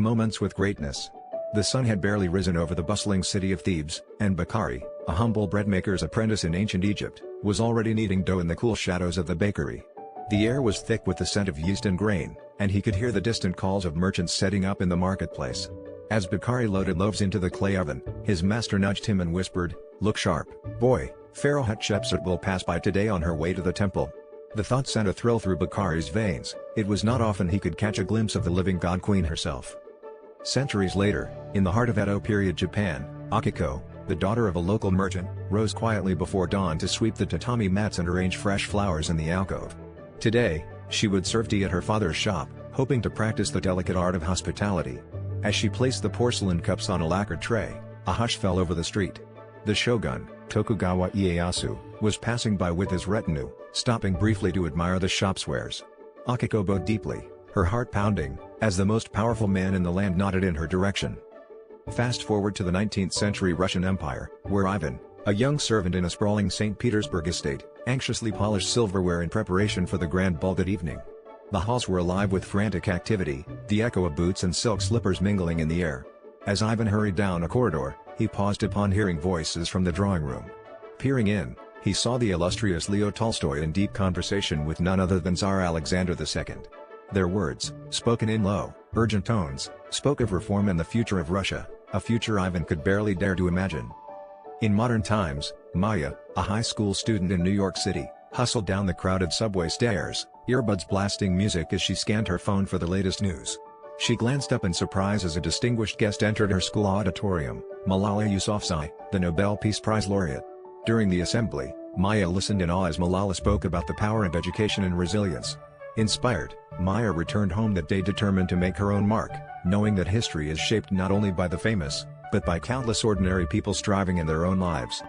Moments with greatness. The sun had barely risen over the bustling city of Thebes, and Bakari, a humble breadmaker's apprentice in ancient Egypt, was already kneading dough in the cool shadows of the bakery. The air was thick with the scent of yeast and grain, and he could hear the distant calls of merchants setting up in the marketplace. As Bakari loaded loaves into the clay oven, his master nudged him and whispered, "Look sharp, boy, Pharaoh Hatshepsut will pass by today on her way to the temple." The thought sent a thrill through Bakari's veins. It was not often he could catch a glimpse of the living god queen herself. Centuries later, in the heart of Edo period Japan, Akiko, the daughter of a local merchant, rose quietly before dawn to sweep the tatami mats and arrange fresh flowers in the alcove. Today, she would serve tea at her father's shop, hoping to practice the delicate art of hospitality. As she placed the porcelain cups on a lacquered tray, a hush fell over the street. The shogun, Tokugawa Ieyasu, was passing by with his retinue, stopping briefly to admire the shop's wares. Akiko bowed deeply, her heart pounding, as the most powerful man in the land nodded in her direction. Fast forward to the 19th century Russian Empire, where Ivan, a young servant in a sprawling St. Petersburg estate, anxiously polished silverware in preparation for the grand ball that evening. The halls were alive with frantic activity, the echo of boots and silk slippers mingling in the air. As Ivan hurried down a corridor, he paused upon hearing voices from the drawing room. Peering in, he saw the illustrious Leo Tolstoy in deep conversation with none other than Tsar Alexander II. Their words, spoken in low, urgent tones, spoke of reform and the future of Russia, a future Ivan could barely dare to imagine. In modern times, Maya, a high school student in New York City, hustled down the crowded subway stairs, earbuds blasting music as she scanned her phone for the latest news. She glanced up in surprise as a distinguished guest entered her school auditorium, Malala Yousafzai, the Nobel Peace Prize laureate. During the assembly, Maya listened in awe as Malala spoke about the power of education and resilience. Inspired, Maya returned home that day determined to make her own mark, knowing that history is shaped not only by the famous, but by countless ordinary people striving in their own lives.